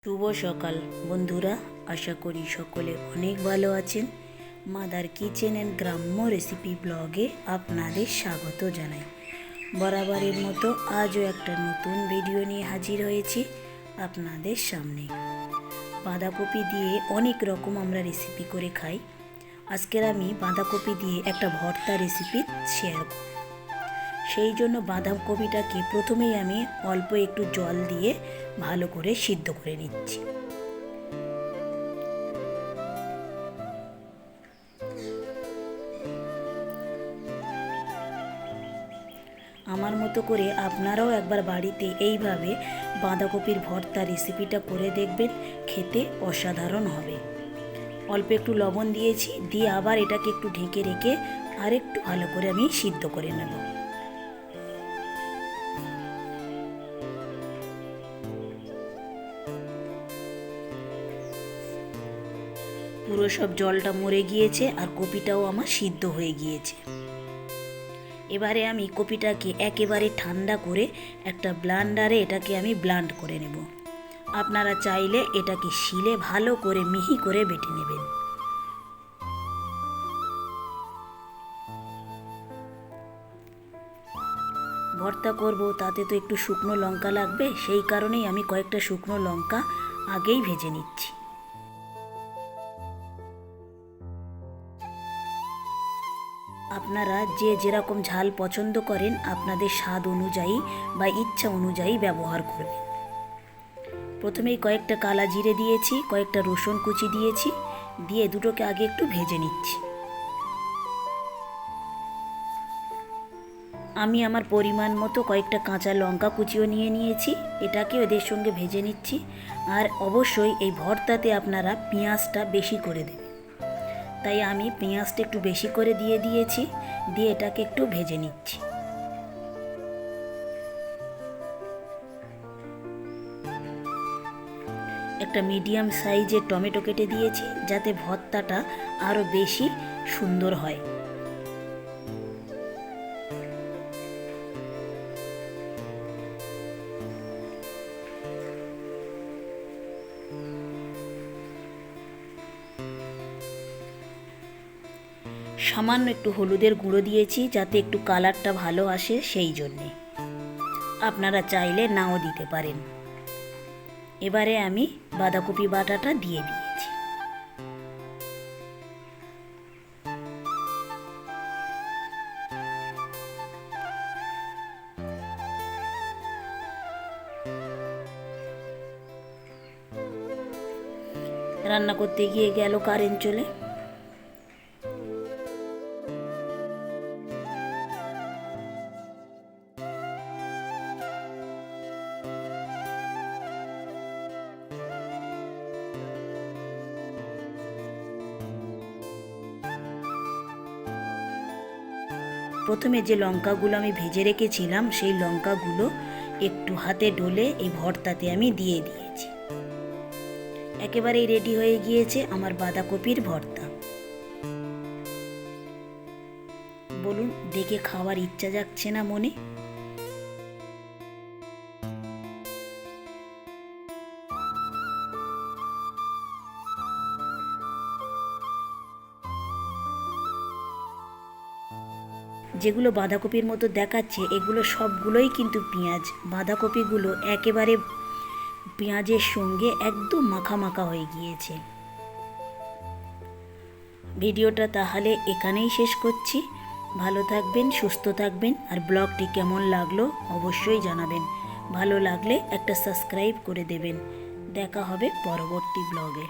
শুভ সকাল বন্ধুরা, আশা করি সকলে অনেক ভালো আছেন। মাদার কিচেন অ্যান্ড গ্রাম্য রেসিপি ব্লগে আপনাদের স্বাগত জানাই। বরাবরের মতো আজও একটা নতুন ভিডিও নিয়ে হাজির হয়েছি আপনাদের সামনে। বাঁধাকপি দিয়ে অনেক রকম আমরা রেসিপি করে খাই। আজকের আমি বাঁধাকপি দিয়ে একটা ভর্তা রেসিপি শেয়ার করব। সেই জন্য বাঁধাকপিটাকে প্রথমেই আমি অল্প একটু জল দিয়ে ভালো করে সিদ্ধ করে নিচ্ছি। আমার মতো করে আপনারাও একবার বাড়িতে এইভাবে বাঁধাকপির ভর্তা রেসিপিটা করে দেখবেন, খেতে অসাধারণ হবে। অল্প একটু লবণ দিয়েছি, দিয়ে আবার এটাকে একটু ঢেকে রেখে আর একটু ভালো করে আমি সিদ্ধ করে নেব। পুরো সব জলটা মরে গিয়েছে আর কপিটাও আমার সিদ্ধ হয়ে গিয়েছে। এবারে আমি কপিটাকে একেবারে ঠান্ডা করে একটা ব্লান্ডারে এটাকে আমি ব্লান্ড করে নেব। আপনারা চাইলে এটাকে শিলে ভালো করে মিহি করে বেটে নেবেন। ভর্তা করব, তাতে তো একটু শুকনো লঙ্কা লাগবে, সেই কারণেই আমি কয়েকটা শুকনো লঙ্কা আগেই ভেজে নিচ্ছি। আপনারা যে যেরকম ঝাল পছন্দ করেন আপনাদের স্বাদ অনুযায়ী বা ইচ্ছা অনুযায়ী ব্যবহার করবেন। প্রথমেই কয়েকটা কালা জিরে দিয়েছি, কয়েকটা রসুন কুচি দিয়েছি, দিয়ে দুটোকে আগে একটু ভেজে নিচ্ছি। আমি আমার পরিমাণ মতো কয়েকটা কাঁচা লঙ্কা কুচিও নিয়ে নিয়েছি, এটাকে এদের সঙ্গে ভেজে নিচ্ছি। আর অবশ্যই এই ভর্তাতে আপনারা পেঁয়াজটা বেশি করে দেবেন, তাই আমি পেঁয়াজটা একটু বেশি করে দিয়ে দিয়েছি, দিয়ে এটাকে একটু ভেজে নিচ্ছি। একটা মিডিয়াম সাইজের টমেটো কেটে দিয়েছি, যাতে ভর্তাটা আরও বেশি সুন্দর হয়। সামান্য একটু হলুদের গুঁড়ো দিয়েছি, যাতে একটু কালারটা ভালো আসে, সেই জন্যে। আপনারা চাইলে নাও দিতে পারেন। এবারে আমি বাঁধাকপি বাটাটা দিয়ে দিয়েছি। রান্না করতে গিয়ে গেল কারেন্ট চলে। প্রথমে যে লঙ্কাগুলো আমি ভেজে রেখেছিলাম সেই লঙ্কাগুলো একটু হাতে ডলে এই ভর্তাতে আমি দিয়ে দিয়েছি। একেবারেই রেডি হয়ে গিয়েছে আমার বাঁধাকপির ভর্তা। বলুন, দেখে খাওয়ার ইচ্ছা যাচ্ছে না মনে? যেগুলো বাঁধাকপির মতো দেখাচ্ছে এগুলো সবগুলোই কিন্তু পেঁয়াজ। বাঁধাকপিগুলো একেবারে পেঁয়াজের সঙ্গে একদম মাখা মাখা হয়ে গিয়েছে। ভিডিওটা তাহলে এখানেই শেষ করছি। ভালো থাকবেন, সুস্থ থাকবেন, আর ব্লগটি কেমন লাগলো অবশ্যই জানাবেন। ভালো লাগলে একটা সাবস্ক্রাইব করে দেবেন। দেখা হবে পরবর্তী ব্লগে।